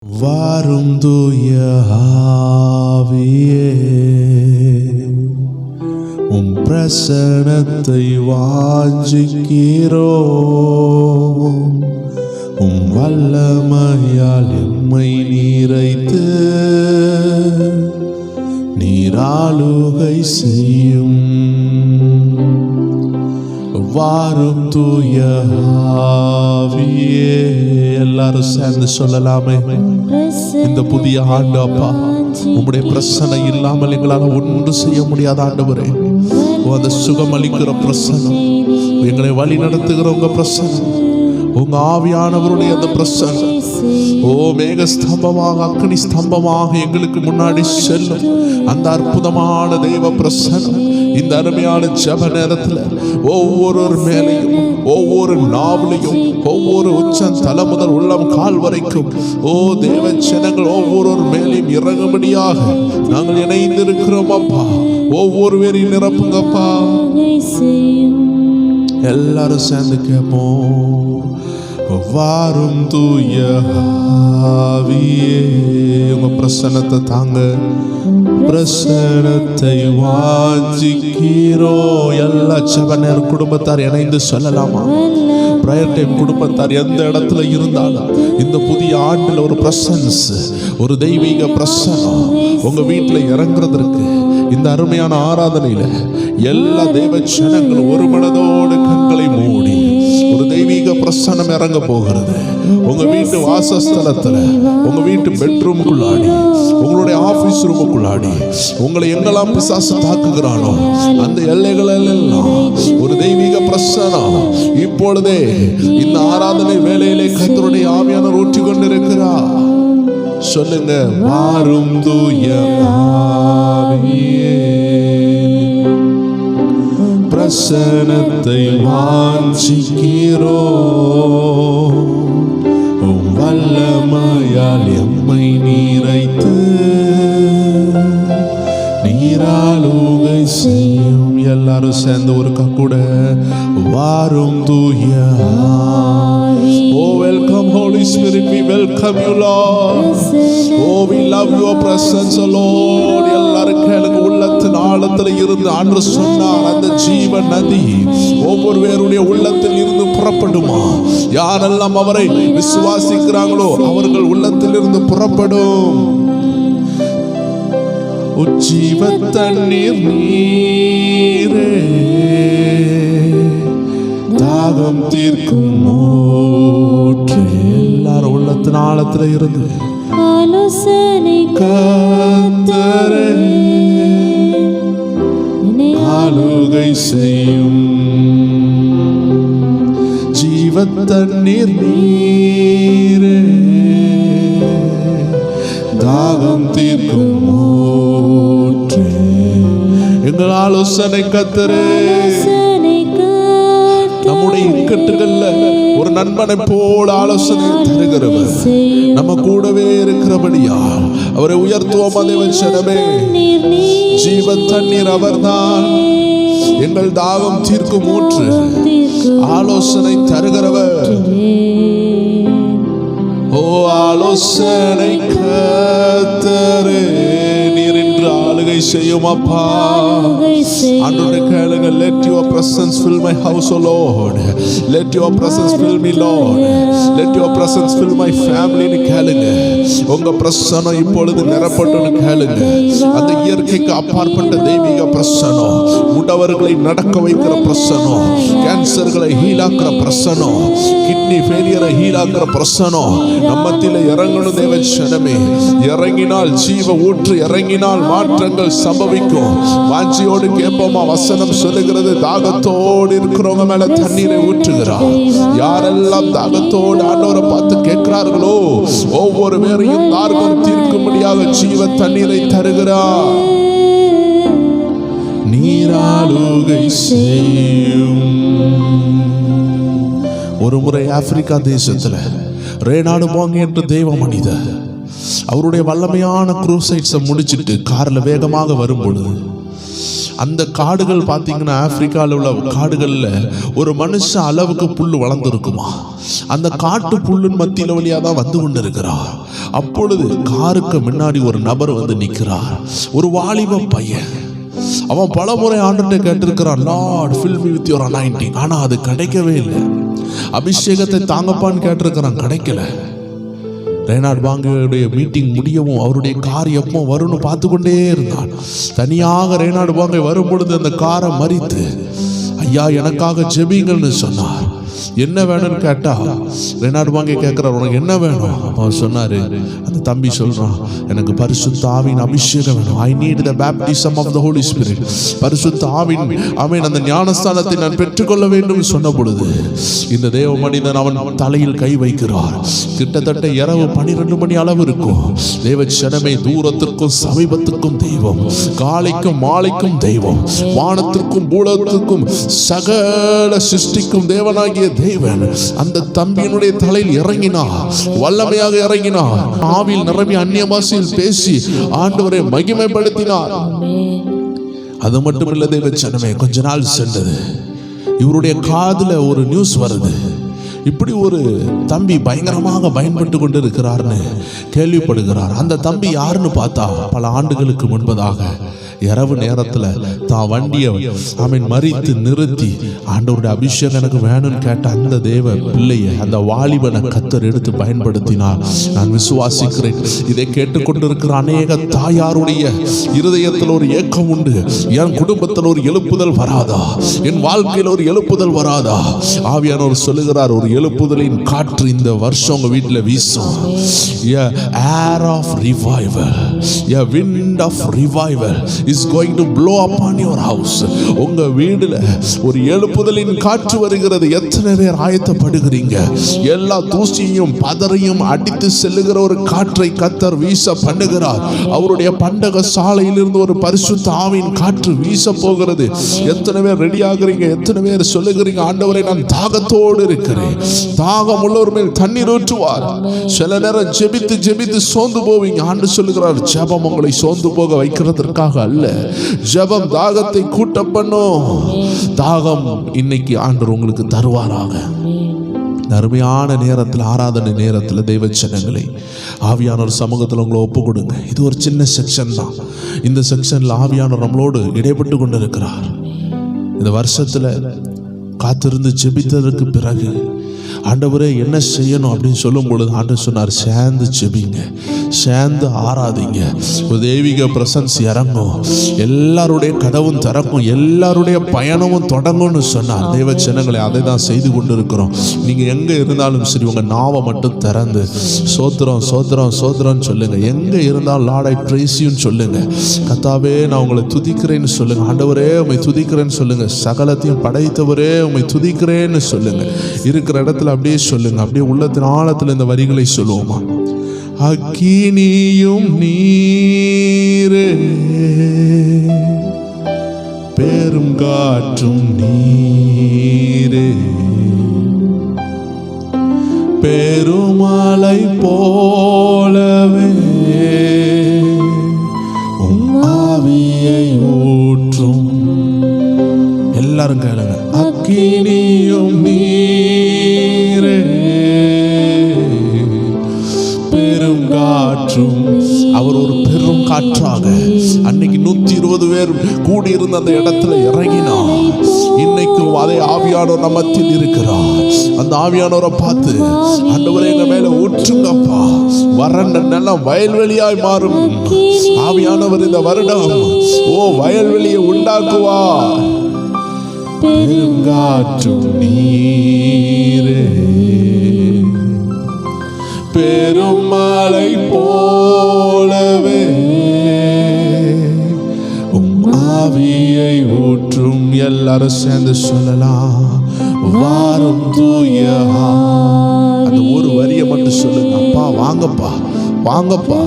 வாரும் தூய ஆவியே, உம் பிரசன்னத்தை வாஞ்சிக்கிறோம். உம் வல்லமையால் எம்மை நிறைத்து நீராளுகை செய்யும். வாரும் தூய ஆவியே. எல்லாரும் சேர்ந்து சொல்லலாமே, இந்த புதிய ஆண்டு அப்பா, உம்முடைய பிரசனை இல்லாமல் எங்களால் ஒன்று செய்ய முடியாத ஆண்டவரே. அந்த சுகம் அளிக்கிற பிரசனம், எங்களை வழி நடத்துகிற உங்க பிரசனம், உங்க ஆவியானவருடைய அந்த பிரசனம், ஓ மேக ஸ்தம்பமாக அக்னி ஸ்தம்பமாக எங்களுக்கு முன்னாடி செல்லும் அந்த அற்புதமான தெய்வ பிரசனம் இந்த அருமையான ஜெப நேரத்தில் ஒவ்வொரு மேலையும், ஒவ்வொரு நாவலையும், ஒவ்வொரு உச்சம் தலை முதல் உள்ளம் கால் வரைக்கும், ஓ தேவ ஜனங்கள் ஒவ்வொரு மேலையும் இறங்கும்படியாக நாங்கள் இணைந்திருக்கிறோம் அப்பா. ஒவ்வொரு பேரையும் நிரப்புங்கப்பா. எல்லாரும் சேர்ந்து கேட்போம். வாரும் தூய ஆவியே, உங்க பிரசன்னத்தை தாங்க, பிரசன்னத்தை வாஞ்சிக்கிறோ. எல்லா ஜெபநேர குடும்பத்தார் இணைந்து சொல்லலாமா? பிரயர் டைம் குடும்பத்தார் எந்த இடத்துல இருந்தாலும் இந்த புதிய ஆண்டில் ஒரு பிரசன்ஸ், ஒரு தெய்வீக பிரசனம் உங்க வீட்டில் இறங்குறதற்கு இந்த அருமையான ஆராதனையில எல்லா தேவ ஜனங்களும் ஒரு மனதோடு கண்களை மூடி ஒரு தெய்வீக பிரசனம் இறங்க போகிறது. உங்க வீட்டு வாசஸ்தலத்துல, உங்க வீட்டு பெட்ரூமுக்குள்ளாடி, உங்களுடைய ஆபீஸ் ரூமுக்குள்ளாடி, உங்களை எங்கெல்லாம் பிசாசு தாக்குகிறானோ அந்த எல்லைகளெல்லாம் ஒரு தெய்வீக பிரசனம் இப்பொழுதே இந்த ஆராதனை வேளையிலே கர்த்தருடைய ஆவியானவர் ஊற்றி கொண்டிருக்கிறார். சொல்லுங்க, வாரும் தூய ஆவியே, பிரசன்னத்தை வாஞ்சிக்கிறோம். உம் வல்லமையால் எம்மை நிறைத்து நீராளுகை செய்யும். எல்லாரும் சேர்ந்து ஒரு கூட, வாரும் தூய ஆவி. Oh, welcome Holy Spirit, we welcome you Lord. Oh, we love your presence Lord. எல்லாரும் கேளுங்க, உள்ளத்தின் ஆழத்தில் இருந்து ஆண்டு சொன்னார் அந்த ஜீவ நதி ஒவ்வொருவருடைய உள்ளத்தில் இருந்து புறப்படுமா. யாரெல்லாம் அவரை விசுவாசிக்கிறாங்களோ அவர்கள் உள்ளத்தில் இருந்து புறப்படும். உஜ்ஜீவ தண்ணீர் நீரே, தாகம் தீர்க்கும் ஊற்றே. எல்லாரும் உள்ளத்தின் ஆழத்துல இருந்து ஆலோசனை கர்த்தரே ஆளுகை செய்யும். ஜீவ தண்ணீர் நீரே, தாகம் தீர்க்கும் ஊற்றே. எங்கள் ஆலோசனை கர்த்தரே, நம்முடைய இக்கட்டுகள்ல ஒரு நண்பனை போல ஆலோசனை தருகிறவர், நம்ம கூடவே இருக்கிறபடியா அவரை உயர்த்துவோம். தேவச்சனமே, ஜீவ தண்ணீர் அவர்தான், எங்கள் தாகம் தீர்க்கும் ஊற்று, ஆலோசனை தருகிறவர். ஓ ஆலோசனை கர்த்தரே, நீர் இன்று ஆளுகை செய்யும் அப்பா. ஆண்டவரே கேளுங்க, let your presence fill my house O Lord, let your presence fill me Lord, let your presence fill my family னு கேளுங்க. உங்க பிரசன்னம் இப்பொழுது நிரப்பட்டுன்னு கேளுங்க. அந்த இயற்கைக்கு அப்பாற்பட்ட தெய்வீக பிரசன்னம், முடவர்களை நடக்க வைக்கிற பிரசன்னம், கேன்சர்களை ஹீலாக்குற பிரசன்னம், கிட்னி ஃபெயிலியரை ஹீலாக்குற பிரசன்னம் நம்மத்தில இறங்கணும். தேவச்சனமே, இறங்கினால் ஜீவ ஊற்று, இறங்கினால் மாற்றங்கள் சம்பவிக்கும். வாஞ்சியோடு கேட்போமா? வசனம் சொல்லுகிறது, தாகத்தோடு இருக்கிறவங்க மேல தண்ணீரை ஊற்றுகிறார். யாரெல்லாம் தாகத்தோடு ஆண்டவரை பார்த்து கேட்கிறார்களோ ஒவ்வொரு பேரையும் தாகம் தீர்க்கும்படியாக ஜீவ தண்ணீரை தருகிறார். நீராளுகை செய்யும். ஒரு முறை ஆப்பிரிக்கா தேசத்துல ரேனாடு போங்க என்று தெய்வ மனிதர் அவருடைய வல்லமையான குரூசைட்ஸை முடிச்சிட்டு கார்ல வேகமாக வரும் பொழுது அந்த காடுகள் பார்த்தீங்கன்னா ஆப்பிரிக்காவில் உள்ள காடுகள்ல ஒரு மனுஷ அளவுக்கு புல் வளர்ந்துருக்குமா. அந்த காட்டு புல்லின் மத்தியில வழியா தான் வந்து கொண்டு இருக்கிறார். அப்பொழுது காருக்கு முன்னாடி ஒரு நபர் வந்து நிற்கிறார், ஒரு வாலிப பையன். அவன் பல முறை ஆண்டவர்கிட்ட கேட்டிருக்கிறான், Lord fill me with your anointing. ஆனா அது கிடைக்கவே இல்லை. அபிஷேகத்தை தாங்கப்பான்னு கேட்டிருக்கிறான், கிடைக்கல. ரெய்னார்ட் பாங்கேயுடைய மீட்டிங் முடியவும் அவருடைய கார் எப்போ வரும்னு பார்த்து கொண்டே இருந்தான். தனியாக ரெய்னார்ட் பாங்கே வரும் பொழுது அந்த காரை மறித்து, ஐயா எனக்காக ஜெபிங்கள்னு சொன்னார். என்ன வேணும்னு கேட்டா ரெய்னார்ட் பாங்கே கேட்கிறார், உனக்கு என்ன வேணும்? அவர் சொன்னாரு, அந்த தம்பி சொல்றான், எனக்கு பரிசுத்த ஆவியின் அபிஷேகம் வேணும். I need the baptism of the Holy Spirit. பரிசுத்த ஆவின் ஆமென் அந்த ஞானஸ்தானத்தை நான் பெற்றுக்கொள்ள வேண்டும் சொன்ன பொழுது இந்த தேவ மனிதன் அவன் தலையில் கை வைக்கிறார். கிட்டத்தட்ட இரவு 12 மணி அளவு இருக்கும். தேவ ஜனமே, தூரத்திற்கும் சமீபத்திற்கும் தெய்வம், காலைக்கும் மாலைக்கும் தெய்வம், வானத்திற்கும் பூலத்திற்கும் சகல சிருஷ்டிக்கும் தேவனாகிய தேவன் அந்த தம்பியினுடைய தலையில் இறங்கினார், வல்லமையாக இறங்கினார். ஆவியில் நிரம்பி அந்நிய பாஷையில் பேசி ஆண்டவரை மகிமைப்படுத்தினார். அது மட்டும் இல்ல தேவ ஜனமே, கொஞ்ச நாள் சென்றது, இவருடைய காதுல ஒரு நியூஸ் வருது, இப்படி ஒரு தம்பி பயங்கரமாக பயன்பட்டு கொண்டு இருக்கிறார்னு கேள்விப்படுகிறார். அந்த தம்பி யாருன்னு பார்த்தா, பல ஆண்டுகளுக்கு முன்பதாக இரவு நேரத்துல தான் வண்டியை அவன் மறித்து நிறுத்தி ஆண்டவருடைய அபிஷேகம் எனக்கு வேணும்னு கேட்ட அந்த தேவ பிள்ளையை, அந்த வாலிபனை கர்த்தர் எடுத்து பயன்படுத்தினார். நான் விசுவாசிக்கிறேன், இதை கேட்டுக்கொண்டிருக்கிற அநேக தாயாருடைய இருதயத்தில் ஒரு ஏக்கம் உண்டு. என் குடும்பத்தில் ஒரு எழுப்புதல் வராதா? என் வாழ்க்கையில் ஒரு எழுப்புதல் வராதா? ஆவியானவர் சொல்லுகிறார், ஒரு எழுப்புதலின் காற்று இந்த வருஷம் உங்க வீட்டில் வீசும். Air of revival, a wind of revival is going to blow upon your house. உங்க வீடுல ஒரு எழுப்புதலின் காற்று வருகிறது. எத்தனை பேர் ஆயத்தப்படுகிறீங்க? எல்லா தூசியையும் பதறையும் அடித்து செல்லுகிற ஒரு காற்றை கர்த்தர் வீச பண்ணுகிறார். அவருடைய பண்டக சாலையிலிருந்து ஒரு பரிசுத்த ஆவியின் காற்று வீச போகிறது. எத்தனை பேர் ரெடி ஆகுறீங்க? எத்தனை பேர் சொல்லுகிறீங்க, ஆண்டவரே நான் தாகத்தோடு இருக்கிறேன், தாகம் உள்ளவர் மேல் தண்ணீர் ஊற்றுவார். சில நேரம் ஜெபித்து ஜெபித்து சோர்ந்து போவீங்க. ஆண்டு சொல்லுகிறார், ஜெபம் உங்களை சோர்ந்து போக வைக்கிறதற்காக அல்ல, ஜெபம் தாகத்தை கூட்ட பண்ணும். தாகம் இன்னைக்கு ஆண்டவர் உங்களுக்கு தருவாராக. அருமையான நேரத்தில், ஆராதனை நேரத்தில் தெய்வ ஜனங்களை ஆவியானவர் சமூகத்தில் உங்களை ஒப்பு கொடுங்க. இது ஒரு சின்ன செக்ஷன் தான். இந்த செக்ஷன்ல ஆவியானவர் நம்மளோடு இடைப்பட்டு கொண்டிருக்கிறார். இந்த வருஷத்துல காத்திருந்து ஜெபித்ததற்கு பிறகு ஆண்டவரே என்ன செய்யணும் அப்படின்னு சொல்லும் பொழுது ஆண்டவர் சொன்னார், சேர்ந்து ஜெபிங்க, சேர்ந்து ஆராதிங்க. ஒரு தெய்வீக பிரசன்ஸ் இறங்கும், எல்லாருடைய கதவும் திறக்கும், எல்லாருடைய பயணமும் தொடங்கும்னு சொன்னார். தெய்வ ஜனங்களை அதை தான் செய்து கொண்டு இருக்கிறோம். நீங்க எங்க இருந்தாலும் சரி, உங்க நாவை மட்டும் திறந்து சோத்திரம் சோத்திரம் சோத்திரம் சொல்லுங்க. எங்க இருந்தாலும் லார்ட் ஐ பிரைஸ் யூன்னு சொல்லுங்க. கர்த்தாவே நான் உங்களை துதிக்கிறேன்னு சொல்லுங்க. ஆண்டவரே உம்மை துதிக்கிறேன்னு சொல்லுங்க. சகலத்தையும் படைத்தவரே உம்மை துதிக்கிறேன்னு சொல்லுங்க. இருக்கிற இடத்துல அப்படியே சொல்லுங்க. அப்படியே உள்ளத்தின் ஆழத்தில் இந்த வரிகளை சொல்லுவோமா? அக்கினியும் நீரே, பெரும் காற்றும் நீரே, பெருமலை போலவே ஆவியை ஊற்றும். எல்லாரும் கேளுங்க. அக்கினியும் நீரே, பெரும் காற்றும். அவர் ஒரு பெரும் காற்றாக அன்னைக்கு 120 பேர் கூடியிருந்த அந்த இடத்துல இறங்கினார். இன்னைக்கும் அதே ஆவியானவர் நம்ம மத்தியில் இருக்கிறார். அந்த ஆவியானவரை பார்த்து, ஆண்டவரே எங்க மேல ஊற்றுங்கப்பா, வறண்ட நிலம் வயல்வெளியாய் மாறும். ஆவியானவர் இந்த வருடம் வயல்வெளியை உண்டாக்குவார். பெருங்காற்றும் நீரே, பெருமலை போலவே ஆவியை ஊற்றும். எல்லாரும் சேர்ந்து சொல்லலாம், வாரும் தூய. அந்த ஒரு வரியை மட்டும் சொல்லுங்க. அப்பா வாங்கப்பா, வாங்கப்பா.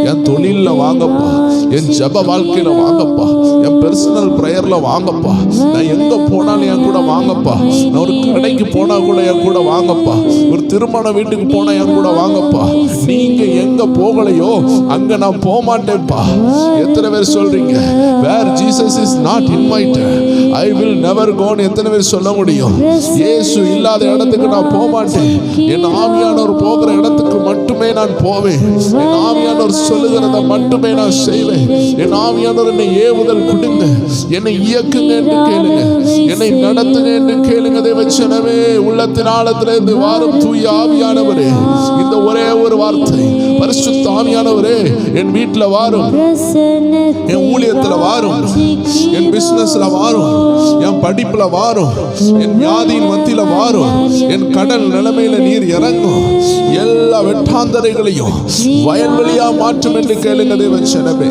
என் தொழில்ல வாங்கப்பா, என் ஜெப வாழ்க்கையில வாங்கப்பா, என் பர்சனல் பிரேயர்ல வாங்கப்பா. நான் எங்க போனாலும் என் கூட வாங்கப்பா. நான் ஒரு கடைக்கு போனா கூட என் கூட வாங்கப்பா. ஒரு திருமண வீட்டுக்கு போனா என் கூட வாங்கப்பா. நீங்க எங்க போகலையோ அங்க நான் போக மாட்டேன்ப்பா. எத்தனை பேர் சொல்றீங்க where Jesus is not invited I will never go? எத்தனை பேர் சொல்ல முடியும்? இயேசு இல்லாத இடத்துக்கு நான் போக மாட்டேன். என் ஆவியானவர் போகிற இடத்துக்கு மட்டுமே நான் போவேன். என் ஆவியானவர் சொல்லுகிறத மட்டுமே நான் செய்வேன். என் ஆவியானவர் என்னை ஏவுதல் கொடுங்க, என்னை இயக்குங்க என்று கேளுங்க, என்னை நடத்துங்க என்று கேளுங்க. தேவச்சனமே, உள்ளத்தின் ஆழத்திலிருந்து வாரும் தூய ஆவியானவரே, இந்த ஒரே ஒரு வார்த்தை, பரிசுத்த ஆவியானவரே என் வீட்டில் வாரும், என் ஊழியத்தில் வாரும், என் பிசினஸ்ல வாரும், என் படிப்புல வாரும், என் வியாதியின் மத்தியில வாரும், என் கடல் நிலைமையில நீர் இறங்கும், எல்லா வெட்டாந்தரைகளையும் வயல்வெளியா மாற்றும் என்று கேளுங்க. தேவச்சனமே,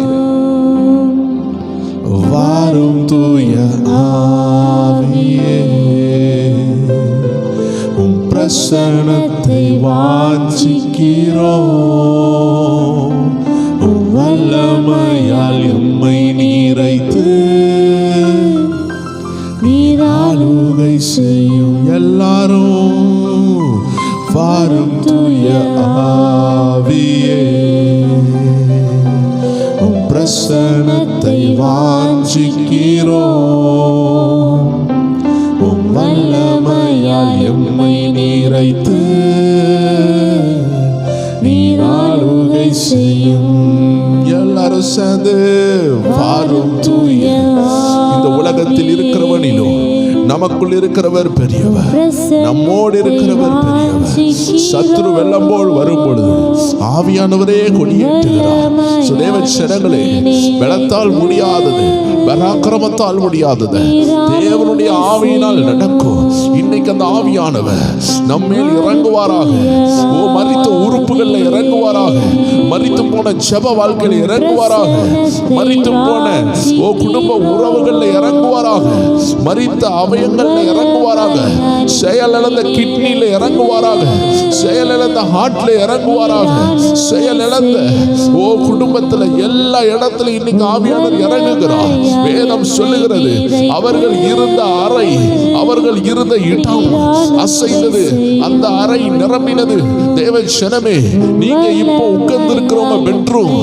வாரும் தூய ஆவியே, உம் பிரசன்னத்தை வாஞ்சிக்கிறோம். உம் வல்லமையால் எம்மை நீரைத்து நீராளுகை செய்யும். எல்லாரும் வாரும் தூய ஆவியே, உம் பிரசன்னத்தை வாஞ்சிக்கிறோம். உம் வல்லமையால் எம்மை நீரைத்து நீராளுகை செய்யும். எல்லாரும் சேர்ந்து வாரும் தூய. இந்த உலகத்தில் இருக்கிறவனிலும் நமக்குள் இருக்கிறவர் பெரியவர், நம்மோடு இருக்கிறவர் பெரியவர். சத்துரு வெள்ளம் போல் வரும் பொழுது ஆவியானவரே கொடியேற்றுகிறார். தேவச்சனங்களே, பலத்தால் முடியாதது, பராக்கிரமத்தால் முடியாதது தேவனுடைய ஆவியினால் நடக்கும். இன்னைக்கு அந்த ஆவியானவர் நம்மேல் இறங்குவாராக. ஓ, மரித்த உறுப்புகள்ல இறங்குவாராக, மரித்து போன ஜெப வாழ்க்கையில இறங்குவாராக, மரித்து போன ஓ குடும்ப உறவுகள்ல இறங்குவாராக, மரித்த அவயங்கள்ல இறங்குவாராக, செயலிழந்த கிட்னில இறங்குவாராக, செயலிழந்த ஹார்ட்ல இறங்குவாராக, செயலிழந்த ஓ குடும்பத்துல எல்லா இடத்துல இன்னைக்கு ஆவியானவர் இறங்குகிறார். வேதம் சொல்லுகிறது, அவர்கள் இருந்த அறை, அவர்கள் இருந்த இடம் அசைந்தது, அந்த அறை நிரம்பினது. தேவச்சனமே, நீங்க இப்போ உட்கார்ந்து இருக்கிற உங்க பெட்ரூம்,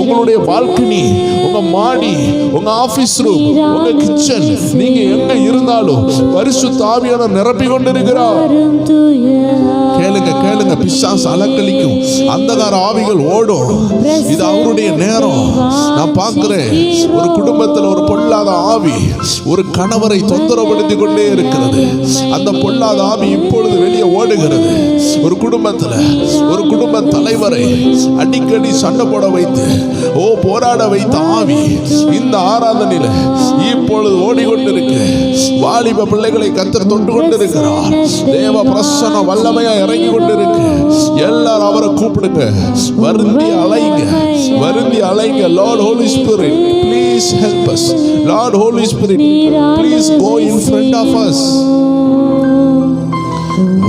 உங்களுடைய பால்கனி, உங்க மாடி, உங்க ஆபீஸ் ரூம், உங்க கிச்சன், நீங்க எங்க இருந்தாலும் பரிசுத்த ஆவியானவர் நிரப்பி கொண்டிருக்கிறார். கேளுங்க கேளுங்க, பிசாசு அலக்கழிக்கும், அந்தகார ஆவிகள் ஓடும். இது அவருடைய நேரம். நான் பார்க்கிறேன், ஒரு குடும்பத்தில் ஒரு பொல்லாத ஆவி ஒரு கணவரை தொந்தரவுபடுத்திக் கொண்டே இருக்கிறது. அந்த பொல்லாத ஆவி இப்பொழுது வெளியே ஓடுகிறது. ஒரு குடும்பத்தில் ஒரு குடும்ப தலைவரை அடிக்கடி சண்டை போட வைத்து போராட வைத்த ஆவி இந்த ஆராதனையில இப்பொழுது ஓடிக்கொண்டிருக்கு. வாலிப பிள்ளைகளை கர்த்தர் தொட்டு கொண்டிருக்கிறார். தேவ பிரசன்ன வல்லமையா இறங்கி கொண்டிருக்கு. எல்லாரும் அவரை கூப்பிடுங்க, வருந்தி அலைங்க, வருந்தி அலைங்க. Lord Holy Spirit, please help us. Lord Holy Spirit, please go in front of us.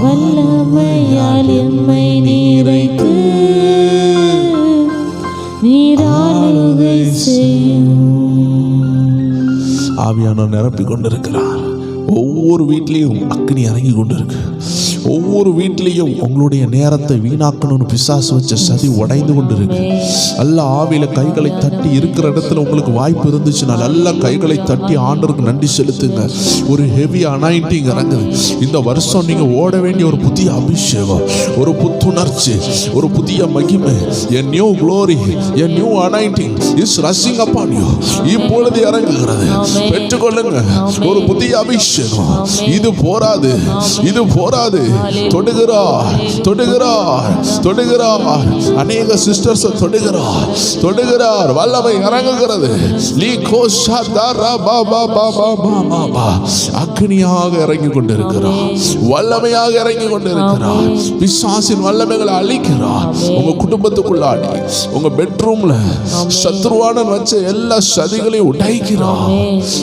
வல்லமையால் எம்மை நீரைத்து நீராளுகை செய்யும். ஆவியானவர் நிரப்பிக் கொண்டிருக்கிறார். ஒவ்வொரு வீட்லையும் அக்னி இறங்கி கொண்டிருக்கு. ஒவ்வொரு வீட்லையும் உங்களுடைய நேரத்தை வீணாக்கணும்னு பிசாசு வச்ச சதி உடைந்து கொண்டு இருக்கு. நல்ல ஆவியில கைகளை தட்டி இருக்கிற இடத்துல உங்களுக்கு வாய்ப்பு இருந்துச்சுன்னா நல்ல கைகளை தட்டி ஆண்டவருக்கு நன்றி செலுத்துங்க. ஒரு ஹெவி அனாயிண்டிங் இறங்குது. இந்த வருஷம் நீங்க ஓட வேண்டிய ஒரு புதிய அபிஷேகம், ஒரு புத்துணர்ச்சி, ஒரு புதிய மகிமை, a new glory, a new anointing is rushing upon you. இப்பொழுது இறங்குகிறது. பெற்றுக்கொள்ளுங்க ஒரு புதிய அபிஷேகம். இது போராது, இது போராது. தொடுகிறார், தொடுகிறார், தொடுகிறார். அநேக சிஸ்டர்ஸ் தொடுகிறார், தொடுகிறார். வல்லமை இறங்குகிறது. அக்னியாக இறங்கி கொண்டிருக்கிறார், வல்லமையாக இறங்கி கொண்டிருக்கிறார். பிசாசின் வல்லமைகளை அழிக்கிறார். உங்க குடும்பத்துக்குள்ளாடி உங்க பெட்ரூம்ல சத்ருவான வச்ச எல்லா சதிகளையும் உடைக்கிறார்.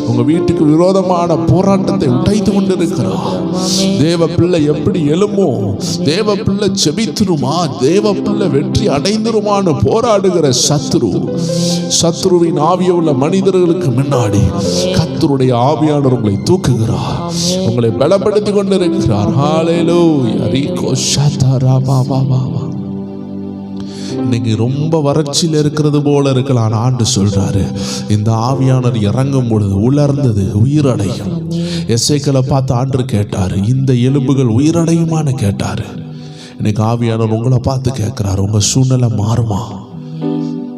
உங்க வீட்டுக்கு விரோதமான போராட்டத்தை உடைத்து கொண்டிருக்கிறார். தேவ பிள்ளை எப்படி எழுமோ, தேவ பிள்ளை ஜெபித்துருமா, தேவ பிள்ளை வெற்றி அடைந்துருமான்னு போராடுகிற சத்ருவின் ஆவிய உள்ள மனிதர்களுக்கு முன்னாடி கர்த்தருடைய ஆவியானவர் உங்களை தூக்குகிறார், உங்களை பலப்படுத்தி கொண்டிருக்கிறார். ஹல்லேலூயா. ரீகோ ஷதரா பாபா பாபா. இன்னைக்கு ரொம்ப வறட்சியில் இருக்கிறது போல இருக்கலாம். ஆண்டு சொல்றாரு, இந்த ஆவியானவர் இறங்கும் பொழுது உலர்ந்தது உயிரடையும். எசேக்கியேலை பார்த்து ஆண்டு கேட்டாரு, இந்த எலும்புகள் உயிரடையுமான்னு கேட்டாரு. இன்னைக்கு ஆவியானவர் உங்களை பார்த்து கேட்கிறாரு, உங்க சூழ்நிலை மாறுமா?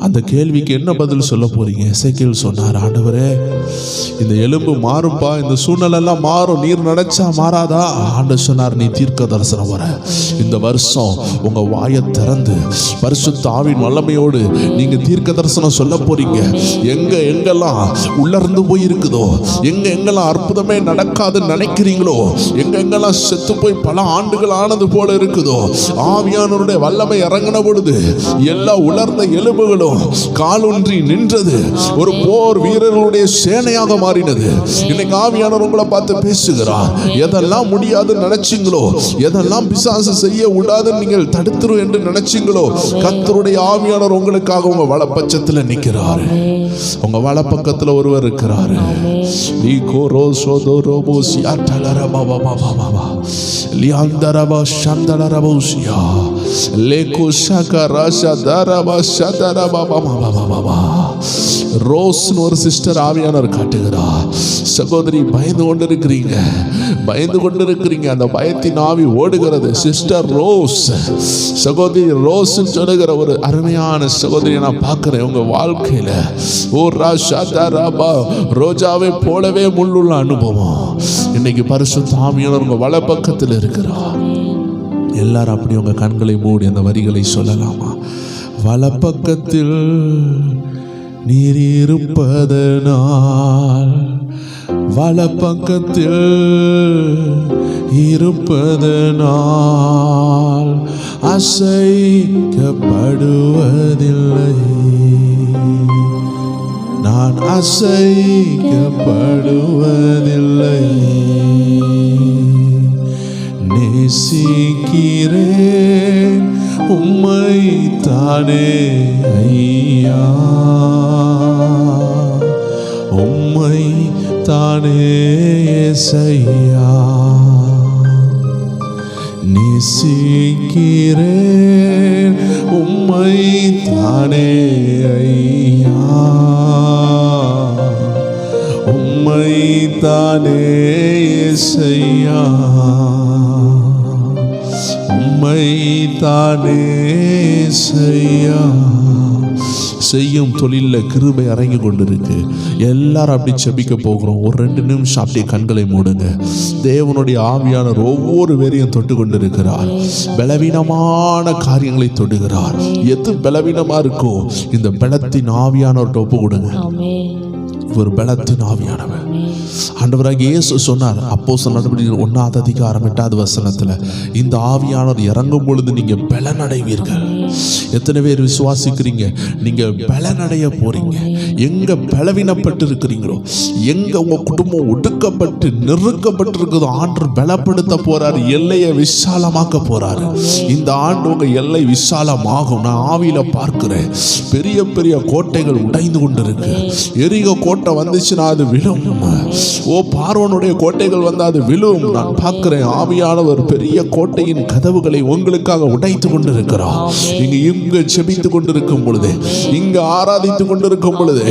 அந்த கேள்விக்கு என்ன பதில் சொல்ல போறீங்க? எசேக்கியேல் சொன்னார், ஆண்டவரே இந்த எலும்பு மாறும்பா, இந்த சூழ்நிலை எல்லாம் மாறும், நீர் நினைச்சா மாறாதா? ஆண்டு சொன்னார், நீ தீர்க்க தரிசனம் வர இந்த வருஷம் உங்க வாயை திறந்து பரிசுத்த ஆவியின் வல்லமையோடு நீங்க தீர்க்க தரிசனம் சொல்ல போறீங்க. எங்கெல்லாம் உலர்ந்து போய் இருக்குதோ, எங்கெல்லாம் அற்புதமே நடக்காதுன்னு நினைக்கிறீங்களோ, எங்கெல்லாம் செத்து போய் பல ஆண்டுகள் ஆனது போல இருக்குதோ, ஆவியானவருடைய வல்லமை இறங்கின பொழுது எல்லா உலர்ந்த எலும்புகளும் காலொன்றி நின்றது. ஒரு போர் வீரர்களுடைய சேனையாக மாறினது. இன்னைக்கு ஆவியானவர் உங்களை பார்த்து பேசுகிறார். எதெல்லாம் முடியாதுன்னு நினைச்சீங்களோ, எதெல்லாம் பிசாசு செய்ய விடாதுன்னு நீங்கள் தடுத்துரும் என்று நினைச்சீங்களோ, கர்த்தருடைய ஆவியானவர் உங்களுக்காக உங்க வலப்பட்சத்தில் நிற்கிறாரு. உங்க வலப்பக்கத்தில் ஒருவர் இருக்கிறாரு. ரோஸ்னு ஒரு சிஸ்டர் ஆவியானவர் காட்டுகிறார். சகோதரி பயந்து கொண்டிருக்கிறீங்க, அந்த பயத்தின் ஆவி ஓடுகிறது. சிஸ்டர் ரோஸ், சகோதரி ரோஸ் சொல்லுகிற ஒரு அருமையான சகோதரியை நான் பார்க்கிறேன் உங்க வாழ்க்கையில. ஓ ராஷா ராபா, ரோஜாவை போலவே முள்ளுள்ள அனுபவம். இன்னைக்கு பரிசுத்த ஆவியானவர் உங்க வலப்பக்கத்தில் இருக்கிறார். எல்லாரும் அப்படி உங்க கண்களை மூடி அந்த வரிகளை சொல்லலாமா? வலப்பக்கத்தில் நீர் இருப்பதனால், வலப்பக்கத்தில் இருப்பதனால் அசைக்கப்படுவதில்லை, நான் அசைக்கப்படுவதில்லை. நேசிக்கிறேன் உம்மை தானே ஐயா, உம்மை தானே இயேசையா. நேசிக்கிறேன் உம்மை தானே ஐயா, உம்மை தானே இயேசையா, உம்மை தானே இயேசையா. செய்யும் தொழிலில் கிருபை இறங்கி கொண்டிருக்கு. எல்லாரும் அப்படி செபிக்க போகிறோம். ஒரு 2 நிமிஷம் அப்படியே கண்களை மூடுங்க. தேவனுடைய ஆவியானவர் ஒவ்வொரு பேரையும் தொட்டு கொண்டிருக்கிறார். பலவீனமான காரியங்களை தொடுகிறார். எது பலவீனமா இருக்கோ இந்த பலத்தின் ஆவியானவர்கிட்ட ஒப்பு கொடுங்க. ஒரு பலத்தின் ஆவியானவர். ஆண்டவராகிய இயேசு சொன்னார், அப்போஸ்தலர் நடவடிக்கைகள் 1ஆம் அதிகாரம் 8ஆவது வசனத்தில், இந்த ஆவியானவர் இறங்கும் பொழுது நீங்க பலனடைவீர்கள். எத்தனை பேர் விசுவாசிக்கிறீங்க நீங்க பலனடைய போறீங்க? எங்க பலவீனப்பட்டு இருக்கிறீங்களோ, எங்க உங்க குடும்பம் ஒடுக்கப்பட்டு நெருக்கப்பட்டு இருக்குதோ, ஆண்டு பலப்படுத்த போறாரு, எல்லையை விசாலமாக்க போறாரு. இந்த ஆண்டு உங்க எல்லை விசாலமாகும். நான் ஆவியில பார்க்கிறேன். பெரிய பெரிய கோட்டைகள் உடைந்து கொண்டிருக்கு. எரிகோ கோட்டை வந்துச்சுன்னா அது விழும். ஓ பார்வோனுடைய கோட்டைகள் வந்தா அது விழும். நான் பார்க்கிறேன். ஆவியானவர் பெரிய கோட்டையின் கதவுகளை உங்களுக்காக உடைத்து கொண்டிருக்கிறார். நீங்க இங்க செபித்து கொண்டிருக்கும் பொழுது, இங்க ஆராதித்து கொண்டிருக்கும் பொழுது,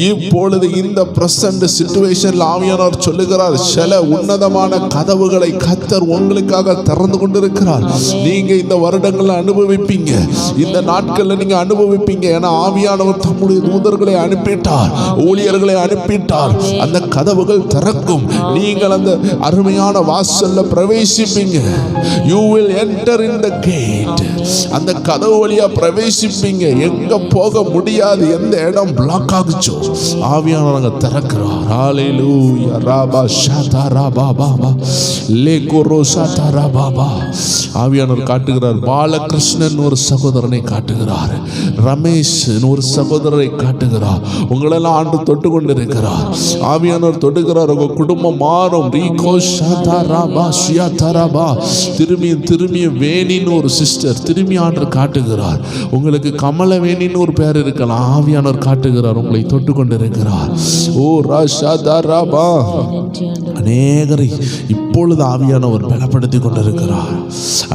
இப்பொழுது இந்த பிரசன்ட் சிச்சுவேஷன்ல ஆவியானவர் சொல்லுகிறார், சில உன்னதமான கதவுகளை கர்த்தர் உங்களுக்காக திறந்து கொண்டிருக்கிறார். நீங்க இந்த வருடங்களை அனுபவிப்பீங்க, இந்த நாட்கள்ல நீங்க அனுபவிப்பீங்க. ஏன்னா ஆவியானவர் தம்முடைய தூதர்களை அனுப்பிட்டார், ஊழியர்களை அனுப்பிட்டார். அந்த கதவுகள் திறக்கும். நீங்கள் அந்த அருமையான வாசல்ல பிரவேசிப்பீங்க. You will enter in the gate. அந்த கதவு வழியா பிரவேசிப்பீங்க. எங்க போக முடியாது, எந்த இடம் பிளாக் ஆகுச்சோ ஆவியானவர் திறக்கிறார். ஹல்லேலூயா. ராபா ஷாதா ராபா பாபா லேகோரோ ஷாதா ராபா. ஆவியானவர் காட்டுகிறார். பாலகிருஷ்ணன் ஒரு சகோதரனை காட்டுகிறார். ரமேஷ் ஒரு சகோதரரை காட்டுகிறார். உங்களெல்லாம் ஆண்டு தொட்டு கொண்டு இருக்கிறார். ஆவியானவர் தொடுகிறார். உங்க குடும்பம் மாறும். ரீகோ ஷாதா ராபா ஷியாதா ராபா. திரும்பியும் வேணின்னு ஒரு சிஸ்டர் திரும்பி ஆண்டு காட்டுகிறார். உங்களுக்கு கமலவேணின்னு ஒரு பேர் இருக்கலாம். ஆவியானவர் காட்டுகிறார். உங்களை தொட்டு கொண்டு இருக்கிறார். ஓ ராஷாதா ராபா. அநேகரை இப்பொழுது ஆவியானவர் பலப்படுத்தி கொண்டிருக்கிறார்.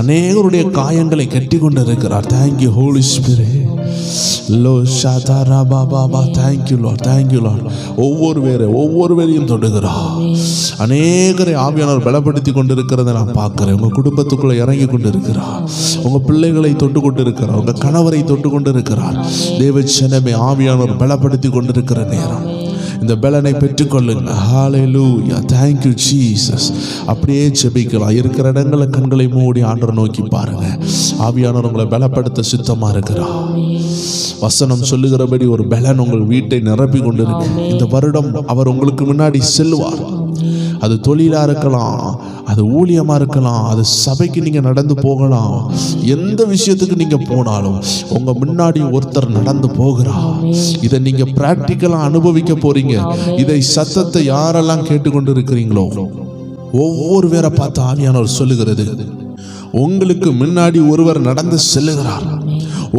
அநேகருடைய காயங்களை கட்டி கொண்டிருக்கிறார். Thank you Holy Spirit. லோ ஷாதா ராபா பாபா. Thank you Lord, thank you Lord. ஒவ்வொருவரையும் தொடுகிறார். அநேகரை ஆவியானவர் பலப்படுத்தி கொண்டிருக்கிறத நான் பார்க்கிறேன். உங்க குடும்பத்துக்குள்ள இறங்கி கொண்டிருக்கிறார். உங்க பிள்ளைகளை தொட்டு கொண்டிருக்கிறார். உங்க கணவரை தொட்டு கொண்டிருக்கிறார். தேவச்சனமே ஆவியானவர் பலப்படுத்தி கொண்டிருக்கிற நேரம். இந்த பலனை பெற்றுக்கொள்ளுங்க. ஹல்லேலூயா. Thank you Jesus. அப்படியே ஜெபிக்கலாம். இருக்கிற இடங்களை கண்களை மூடி ஆண்டவரை நோக்கி பாருங்க. ஆவியானவர் உங்களை பலப்படுத்த சித்தமா இருக்கிறார். வசனம் சொல்லுகிறபடி ஒரு பலன் உங்கள் வீட்டை நிரப்பி கொண்டிருக்கு. இந்த வருடம் அவர் உங்களுக்கு முன்னாடி செல்வார். அது தொழிலா இருக்கலாம், அது ஊழியமா இருக்கலாம், அது சபைக்கு நீங்க நடந்து போகலாம். எந்த விஷயத்துக்கு நீங்க போனாலும் உங்க முன்னாடி ஒருத்தர் நடந்து போகிறார். இதை நீங்க பிராக்டிக்கலா அனுபவிக்க போறீங்க. இதை சத்தத்தை யாரெல்லாம் கேட்டுக்கொண்டு இருக்கிறீங்களோ ஒவ்வொரு பேரை பார்த்து ஆவியானவர் சொல்லுகிறது, உங்களுக்கு முன்னாடி ஒருவர் நடந்து செல்லுகிறார்.